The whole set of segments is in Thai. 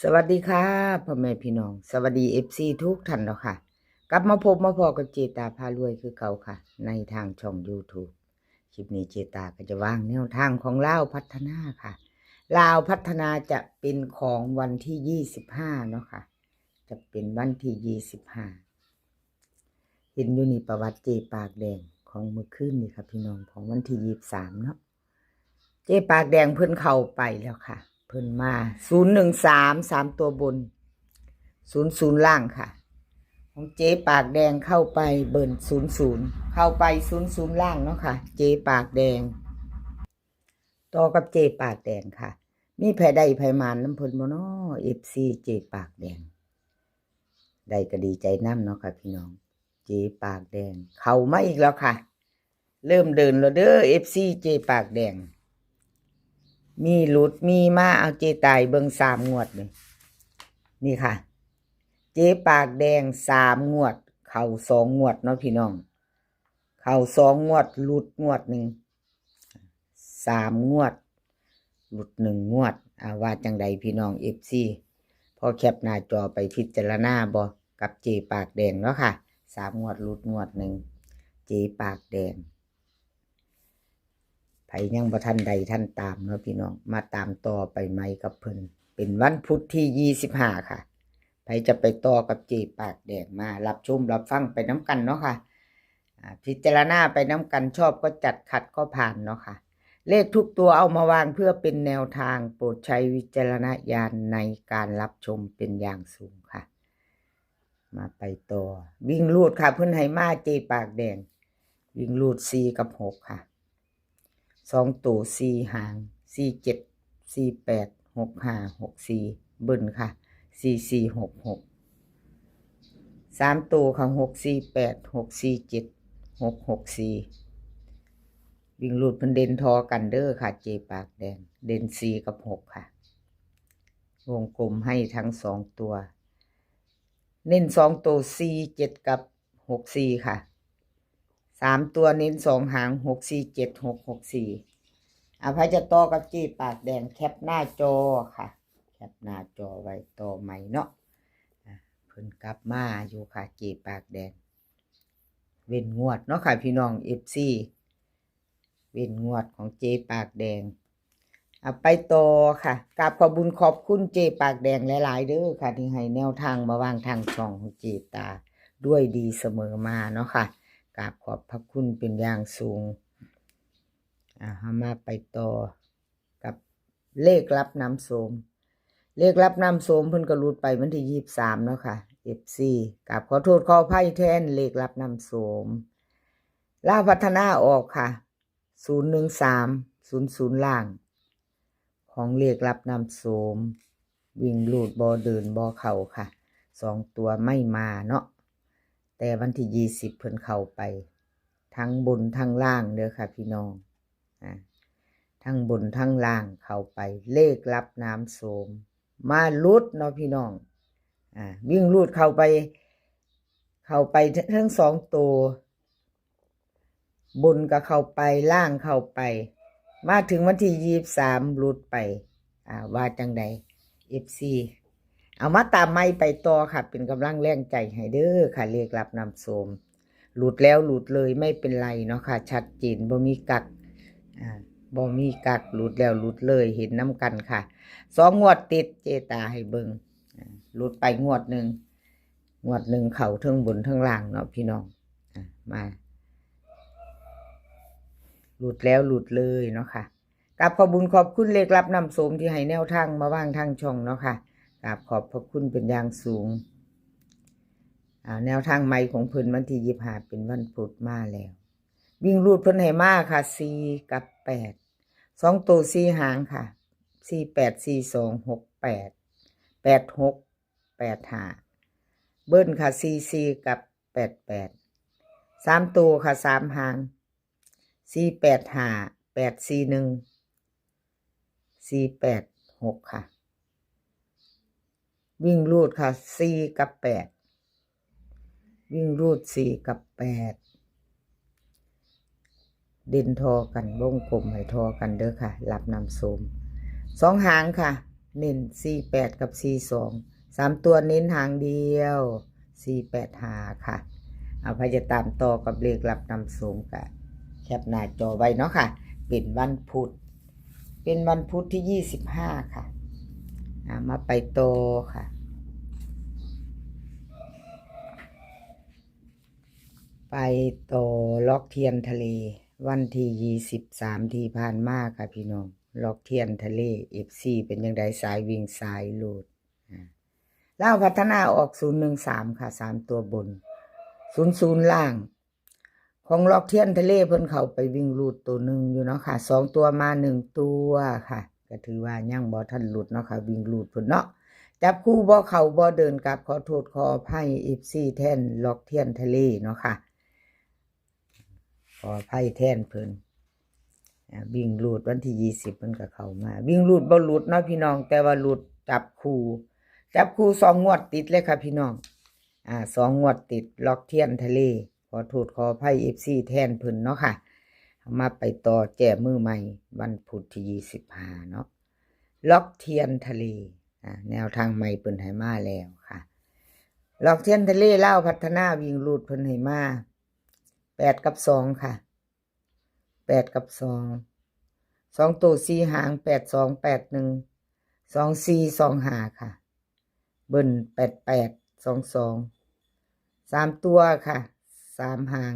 สวัสดีค่ะพ่อแม่พี่น้องสวัสดีFCทุกท่านเนาะค่ะกลับมาพบมาพอกับเจตาพารวยคือเขาค่ะในทางช่อง YouTube คลิปนี้เจตาก็จะวางแนวทางของลาวพัฒนาค่ะลาวพัฒนาจะเป็นของวันที่25เนาะค่ะจะเป็นวันที่25เห็นอยู่นี่ประวัติเจปากแดงของเมื่อคืนนี่ค่ะพี่น้องของวันที่23เนาะเจปากแดงเพิ่นเข้าไปแล้วค่ะเพิ่นมา013 3ตัวบน00ล่างค่ะของเจ๊ปากแดงเข้าไปเบิ่น00เข้าไป00ล่างเนาะค่ะเจ๊ปากแดงต่อกับเจ๊ปากแดงค่ะมีไผได้ไผมานน้ำเพิ่นบ่น้อ FC เจ๊ปากแดงได้ก็ดีใจนำเนาะค่ะพี่น้องเจ๊ปากแดงเข้ามาอีกแล้วค่ะเริ่มเดินแล้วเด้อ FC เจ๊ปากแดงมีหลุดมีมาเอาเจ๊ตายเบิ่ง3 งวดนี่ค่ะเจ๊ปากแดง3 งวดเข้า2 งวดเนาะพี่น้องเข้า2 งวดหลุดงวด1 3 งวดหลุด1 งวดว่าจังใดพี่น้อง FC พอแคปหน้าจอไปพิจารณาบ่กับเจ๊ปากแดงเนาะค่ะ3 งวดหลุดงวด1เจ๊ปากแดงไผยังบ่ทันใดท่านตามเนาะพี่น้องมาตามต่อไปใหม่กับเพิ่นเป็นวันพุธที่25ค่ะไผจะไปต่อกับเจ๊ปากแดงมารับชมรับฟังไปน้ำกันเนาะค่ะพิจารณาไปน้ำกันชอบก็จัดขัดก็ผ่านเนาะค่ะเลขทุกตัวเอามาวางเพื่อเป็นแนวทางโปรดใช้วิจารณญาณในการรับชมเป็นอย่างสูงค่ะมาไปต่อวิ่งลูดค่ะเพิ่นให้มาเจ๊ปากแดงวิ่งลูด4 กับ 6ค่ะ2 ตัว4 หาง47 48 65 64เบิ่นค่ะ44 66 3 ตัวค่ะ648 647 664วิ่งลูดเพิ่นเด่นทอกันเด้อค่ะเจปากแดงเด่น4 กับ 6ค่ะวงกลมให้ทั้ง2 ตัวเน้น2 ตัว4 7 กับ 64ค่ะ3 ตัวเน้น2 หาง647 664พระจะต่อกับเจปากแดงแคปหน้าจอค่ะแคปหน้าจอไว้ต่อใหม่เนาะเพิ่นกลับมาอยู่ค่ะเจปากแดงเว้นงวดเนาะค่ะพี่น้อง FC เว้นงวดของเจปากแดงไปต่อค่ะกราบขอบคุญขอบคุณเจปากแดงหลายๆเด้อค่ะที่ให้แนวทางมาวางทางช่องของเจตาด้วยดีเสมอมาเนาะค่ะกราบขอบพระคุณเป็นอย่างสูงมาไปต่อกับเลขรับน้ำโสมเลขรับน้ำโสมเพิ่นก็รุดไปวันที่23เนาะค่ะ FC กราบขอโทษขออภัยแทนเลขรับน้ำโสมลาวพัฒนาออกค่ะ01300ล่างของเลขรับน้ำโสมวิ่งลูดบ่เดินบ่เข้าค่ะ2 ตัวไม่มาเนาะแต่วันที่20เพิ่นเข้าไปทั้งบนทั้งล่างเด้อค่ะพี่น้องทั้งบนทั้งล่างเข้าไปเลขรับน้ำโสมมาลุดเนาะพี่น้องวิ่งลูดเข้าไปทั้ง2 ตัวบนก็เข้าไปล่างเข้าไปมาถึงวันที่23หลุดไปว่าจังใด FC เอามาตามไม่ไปต่อค่ะเป็นกำลังแรงใจให้เด้อค่ะเลขรับนำโสมหลุดแล้วหลุดเลยไม่เป็นไรเนาะค่ะชัดเจนบ่มีกักบ่มีกักหลุดแล้วหลุดเลยเห็นน้ำกันค่ะ2 งวดติดเจตาให้เบิ่งหลุดไปงวดหนึ่งเข้าทั้งบนทั้งล่างเนาะพี่น้องมาหลุดแล้วหลุดเลยเนาะค่ะกับขอบคุญขอบคุณเลขรับนำโสมที่ให้แนวทางมาวางทางช่องเนาะค่ะกับขอบพระคุณเป็นอย่างสูงแนวทางใหม่ของเพิ่นวันที่25เป็นวันพุธมาแล้ววิ่งรูดเพิ่นให้มาค่ะ4 กับ 8 2 ตัว4 หางค่ะ48 42 68 86 85เบิ้ลค่ะ44 กับ 88 3 ตัวค่ะ3 หาง485 841 486ค่ะวิ่งรูดค่ะ4 กับ 8วิ่งรูด4 กับ 8เด่นทอกันวงกลมให้ทอกันเด้อค่ะรับนำโสม2 หางค่ะ เน้น48กับ42 3ตัวเน้นหางเดียว485ค่ะเอาพยจะตามต่อกับเลขหลับนำสูงกะแคปหน้าจอไว้เนาะค่ะเป็นวันพุธที่25ค่ะมาไปต่อค่ะไปต่อล็อกเทียนทะเลวันที่23ที่ผ่านมาค่ะพี่น้องล็อกเทียนทะเล FC เป็นยังไงสายวิ่งสายโหลดลาวพัฒนาออก013ค่ะ3ตัวบน00ล่างของล็อกเทียนทะเลเพิ่นเข้าไปวิ่งรูดตัวหนึ่งอยู่เนาะค่ะ2ตัวมา1ตัวค่ะก็ถือว่ายังบ่ทันหลุดเนาะค่ะวิ่งรูดเพิ่นเนาะจับคู่บ่เข้าบ่เดินกลับขอโทษขออภัย FC แทนล็อกเทียนทะเลเนาะค่ะขออภัยแทนเพิ่นวิ่งรูดวันที่20เพิ่นก็เข้ามาวิ่งรูดบ่หลุดเนาะพี่น้องแต่ว่าหลุดจับคู่2งวดติดเลยค่ะพี่น้อง2งวดติดล็อกเทียนทะเลขอโทษขออภัย FC แทนเพิ่นเนาะค่ะมาไปต่อแจ้มือใหม่วันพุธที่25เนาะล็อกเทียนทะเลแนวทางใหม่เพิ่นให้มาแล้วค่ะล็อกเทียนทะเลลาวพัฒนาวิ่งรูดเพิ่นให้มา8กับ2ค่ะ8กับ2ตัว4หาง8281 2425ค่ะเบิ้ล8822 3ตัวค่ะ3หาง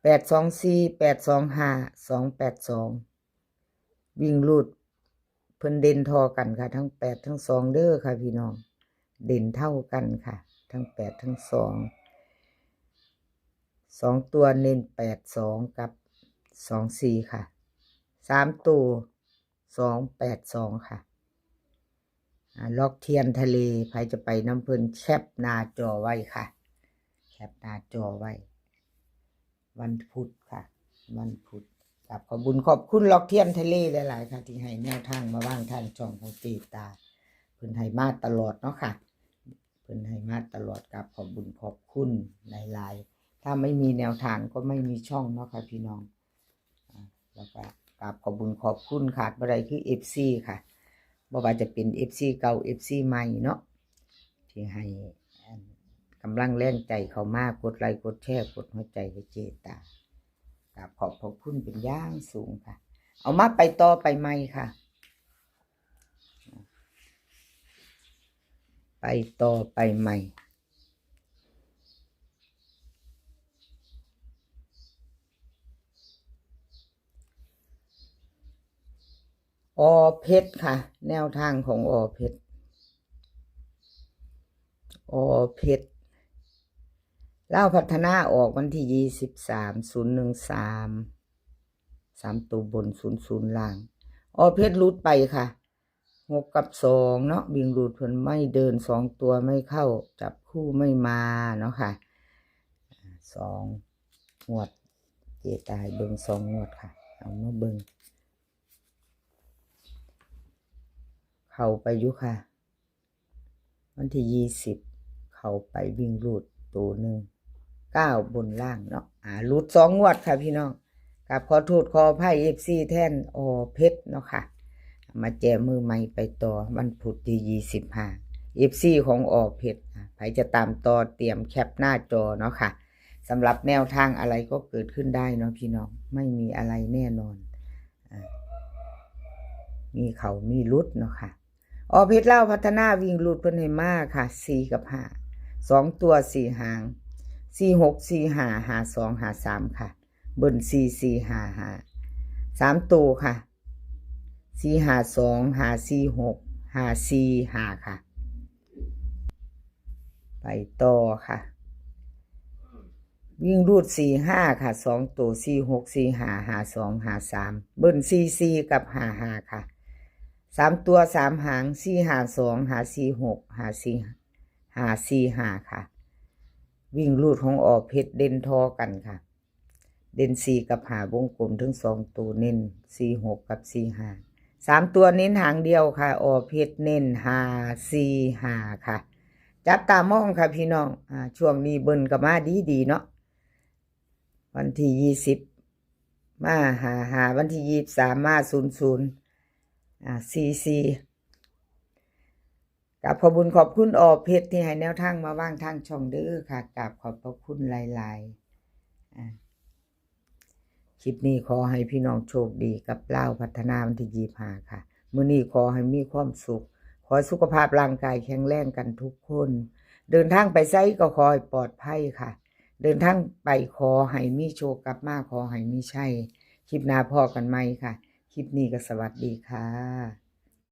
824 825 282วิ่งรูดเพิ่นเด่นทอกันค่ะทั้ง8ทั้ง2เด้อค่ะพี่น้องเด่นเท่ากันค่ะทั้ง8ทั้ง2ตัวเน้น82กับ24ค่ะ3ตัว282ค่ะล็อกเทียนทะเลใครจะไปน้ำเพิ่นแคปหน้าจอไว้ค่ะแคปหน้าจอไว้วันพุธค่ะวันพุธกับขอบคุญขอบคุณล็อกเทียนทะเลหลายๆค่ะที่ให้แนวทางมาว่างทางช่องของตีตาเพิ่นให้มาตลอดเนาะค่ะเพิ่นให้มาตลอดกับขอบคุญขอบคุณหลายๆถ้าไม่มีแนวทางก็ไม่มีช่องเนาะค่ะพี่น้องแล้วก็กับขอบคุญขอบคุณขาดบ่ได้คือ FC ค่ะบ่ว่าจะเป็น FC เก่า FC ใหม่เนาะที่ให้กำลังแรงใจเขามากกดไลค์กดแชร์กดหัวใจให้เจตากับขอบคุณเป็นอย่างสูงค่ะเอามาไปต่อไปใหม่ค่ะไปต่อไปใหม่เพชรค่ะแนวทางของเพชรลาวพัฒนาออกวันที่23 013 3ตัวบน00ล่างเพชรรุดไปค่ะ6กับ2เนาะวิ่งรูดเพิ่นไม่เดิน2ตัวไม่เข้าจับคู่ไม่มาเนาะค่ะ2งวดเจตายเบิ่ง2งวดค่ะเอามาเบิ่งเข้าไปอยู่ค่ะวันที่20เข้าไปวิ่งรูดตัวหนึ่ง9บนล่างเนาะรูด2งวดค่ะพี่น้องกับขอโทษขออภัย FC แท่นเพชรเนาะค่ะมาแจมือใหม่ไปต่อวันพุธที่25 FC ของเพชรใครจะตามต่อเตรียมแคปหน้าจอเนาะค่ะสำหรับแนวทางอะไรก็เกิดขึ้นได้เนาะพี่น้องไม่มีอะไรแน่นอนมีเขามีรุดเนาะค่ะเพชรเล่าพัฒนาวิ่งรุดเพิ่นให้มากค่ะ4กับ5 2ตัว4หาง46 45 52 53ค่ะเบิ้ล4455 3ตัวค่ะ452 546 545ค่ะไปต่อค่ะวิ่งรูด45ค่ะ2ตัว46 45 52 53เบิ้ล44กับ55ค่ะ3ตัว3หาง452 546 545ค่ะวิ่งรูดของเพชรเด่นทอกันค่ะเด่น4กับ5วงกลมถึง2ตัวเน้น46กับ45 3ตัวเน้นหางเดียวค่ะเพชรเน้น545ค่ะจับตามองค่ะพี่น้องช่วงนี้เบิ่นก็มาดีเนาะวันที่20มา55วันที่23มา0044 กับขอบคุญขอบคุณออเพชรที่ให้แนวทางมาว่างทางช่องเด้อค่ะกับขอบพระคุณหลายๆคลิปนี้ขอให้พี่น้องโชคดีกับเล่าวพัฒนาวันที่25ค่ะมื้อนี้ขอให้มีความสุขขอให้สุขภาพร่างกายแข็งแรงกันทุกคนเดินทางไปไสก็ขอให้ปลอดภัยค่ะเดินทางไปขอให้มีโชคกลับมาขอให้มีชัยคลิปหน้าพอกันไหมค่ะคลิปนี้ก็สวัสดีค่ะ